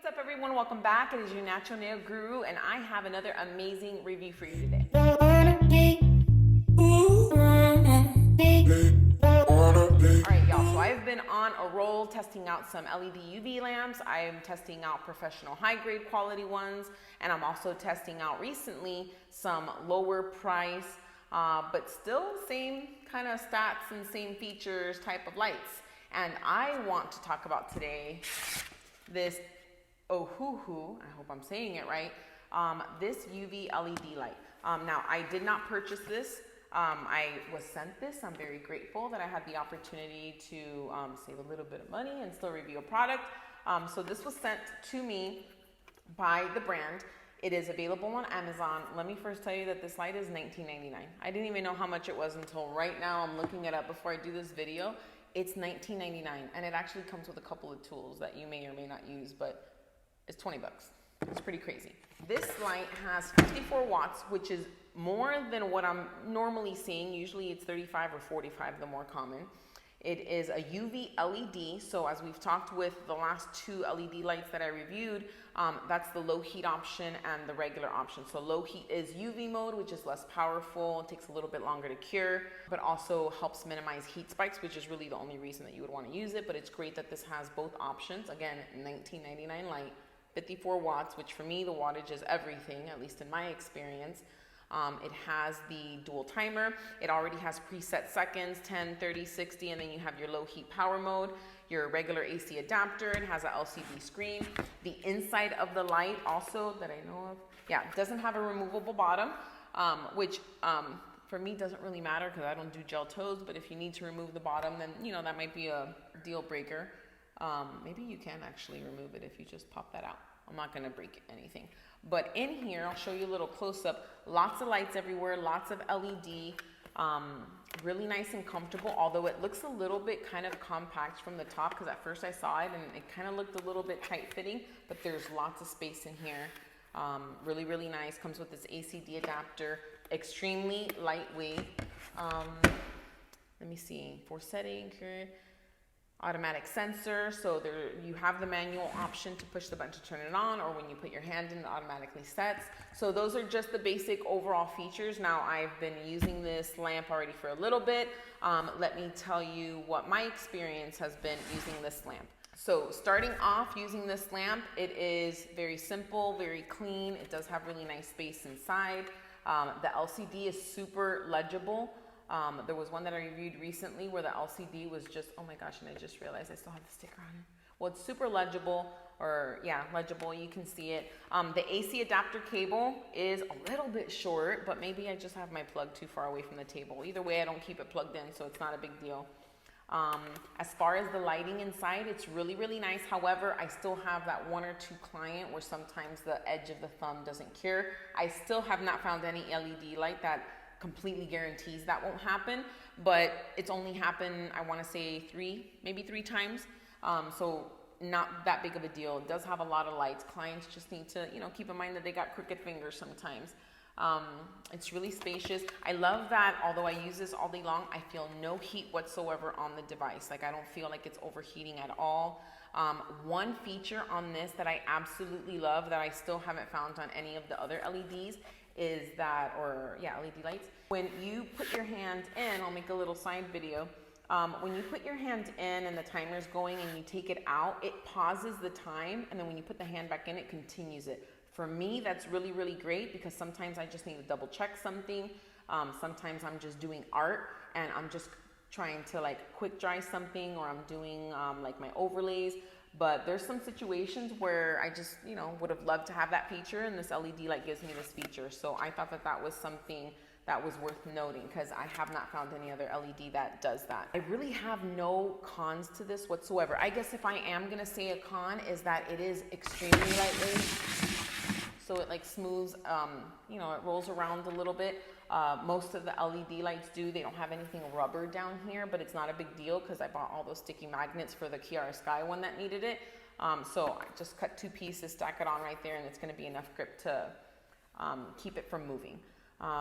What's up everyone, welcome back. It is your natural nail guru and I have another amazing review for you today. Alright y'all, so I've been on a roll testing out some LED UV lamps. I'm testing out professional high grade quality ones, and I'm also testing out recently some lower price but still same kind of stats and same features type of lights. And I want to talk about today this Ohuhu, I hope I'm saying it right, this UV LED light. Now, I did not purchase this. I was sent this. I'm very grateful that I had the opportunity to save a little bit of money and still review a product. So this was sent to me by the brand. It is available on Amazon. Let me first tell you that this light is $19.99. I didn't even know how much it was until right now. I'm looking it up before I do this video. It's $19.99, and it actually comes with a couple of tools that you may or may not use, but it's 20 bucks. It's pretty crazy. This light has 54 watts, which is more than what I'm normally seeing. Usually it's 35 or 45, the more common. It is a UV LED, so as we've talked with the last two LED lights that I reviewed, that's the low heat option and the regular option. So low heat is UV mode, which is less powerful, takes a little bit longer to cure, but also helps minimize heat spikes, which is really the only reason that you would want to use it. But it's great that this has both options. Again, $19.99 light, 54 watts, which for me, the wattage is everything, at least in my experience. It has the dual timer. It already has preset seconds, 10, 30, 60, and then you have your low heat power mode, your regular AC adapter. It has an LCD screen. The inside of the light also that I know of, yeah, doesn't have a removable bottom, which for me doesn't really matter because I don't do gel toes, but if you need to remove the bottom, then you know that might be a deal breaker. Maybe you can actually remove it if you just pop that out. I'm not gonna break anything. But in here, I'll show you a little close up. Lots of lights everywhere, lots of LED, really nice and comfortable, although it looks a little bit kind of compact from the top because at first I saw it and it kind of looked a little bit tight fitting, but there's lots of space in here. Really, really nice. Comes with this ACD adapter, extremely lightweight. Let me see, for setting here. Automatic sensor, so there you have the manual option to push the button to turn it on, or when you put your hand in, it automatically sets. So those are just the basic overall features. Now, I've been using this lamp already for a little bit. Let me tell you what my experience has been using this lamp. So starting off using this lamp, it is very simple, very clean. It does have really nice space inside. The LCD is super legible. There was one that I reviewed recently where the LCD was just, oh my gosh, and I just realized I still have the sticker on it. Well, it's super legible, or yeah, legible, you can see it. The AC adapter cable is a little bit short, but maybe I just have my plug too far away from the table. Either way, I don't keep it plugged in, so it's not a big deal. As far as the lighting inside, it's really, really nice. However, I still have that one or two client where sometimes the edge of the thumb doesn't cure. I still have not found any LED light that completely guarantees that won't happen, but it's only happened, I want to say maybe three times. So not that big of a deal. It does have a lot of lights. Clients just need to, you know, keep in mind that they got crooked fingers sometimes. It's really spacious. I love that although I use this all day long, I feel no heat whatsoever on the device. Like I don't feel like it's overheating at all. One feature on this that I absolutely love that I still haven't found on any of the other LEDs is that, or yeah, LED lights. When you put your hand in, I'll make a little side video. When you put your hand in and the timer's going and you take it out, it pauses the time, and then when you put the hand back in, it continues it. For me, that's really, really great because sometimes I just need to double check something. Sometimes I'm just doing art and I'm just trying to like quick dry something, or I'm doing like my overlays. But there's some situations where I just, you know, would have loved to have that feature, and this LED light gives me this feature. So I thought that that was something that was worth noting because I have not found any other LED that does that. I really have no cons to this whatsoever. I guess if I am gonna say a con is that it is extremely lightweight. So it like smooths, you know, it rolls around a little bit. Most of the LED lights do. They don't have anything rubber down here, but it's not a big deal because I bought all those sticky magnets for the Kiara Sky one that needed it. So I just cut two pieces, stack it on right there, and it's going to be enough grip to keep it from moving.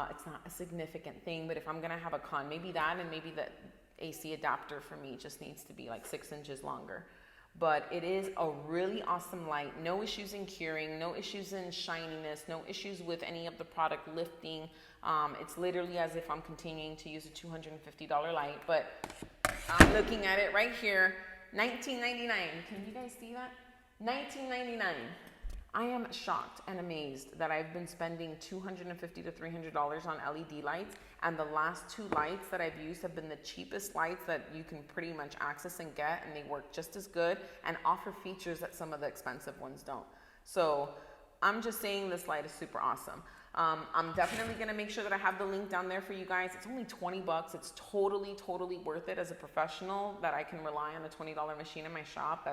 It's not a significant thing, but if I'm going to have a con, maybe that, and maybe the AC adapter for me just needs to be like 6 inches longer. But it is a really awesome light. No issues in curing, no issues in shininess, no issues with any of the product lifting. It's literally as if I'm continuing to use a $250 light, but I'm looking at it right here, $19.99. Can you guys see that? $19.99. I am shocked and amazed that I've been spending $250 to $300 on LED lights, and the last two lights that I've used have been the cheapest lights that you can pretty much access and get, and they work just as good and offer features that some of the expensive ones don't. So I'm just saying this light is super awesome. I'm definitely gonna make sure that I have the link down there for you guys. It's only 20 bucks. It's totally worth it as a professional that I can rely on a $20 machine in my shop.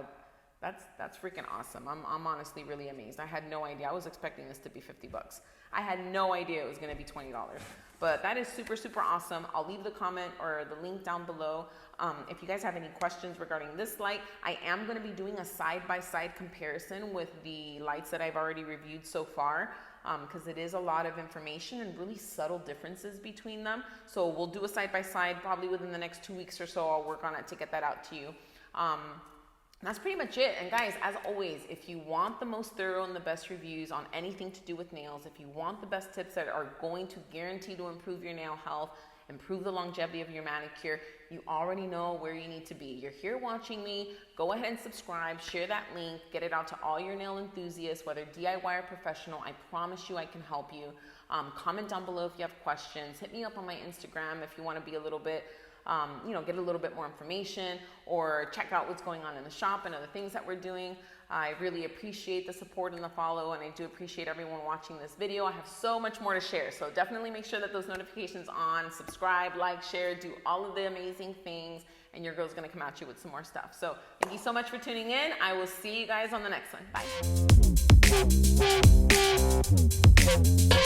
That's freaking awesome. I'm honestly really amazed. I had no idea. I was expecting this to be 50 bucks. I had no idea it was gonna be $20. But that is super awesome. I'll leave the comment or the link down below. If you guys have any questions regarding this light, I am gonna be doing a side-by-side comparison with the lights that I've already reviewed so far, because it is a lot of information and really subtle differences between them. So we'll do a side-by-side probably within the next 2 weeks or so. I'll work on it to get that out to you. That's pretty much it. And guys, as always, if you want the most thorough and the best reviews on anything to do with nails, if you want the best tips that are going to guarantee to improve your nail health, improve the longevity of your manicure, you already know where you need to be. You're here watching me. Go ahead and subscribe, share that link, get it out to all your nail enthusiasts, whether DIY or professional. I promise you I can help you. Comment down below if you have questions. Hit me up on my Instagram if you want to be a little bit get a little bit more information, or check out what's going on in the shop and other things that we're doing. I really appreciate the support and the follow, and I do appreciate everyone watching this video. I have so much more to share, so definitely make sure that those notifications on, subscribe, like, share, do all of the amazing things, and your girl's gonna come at you with some more stuff. So thank you so much for tuning in. I will see you guys on the next one. Bye.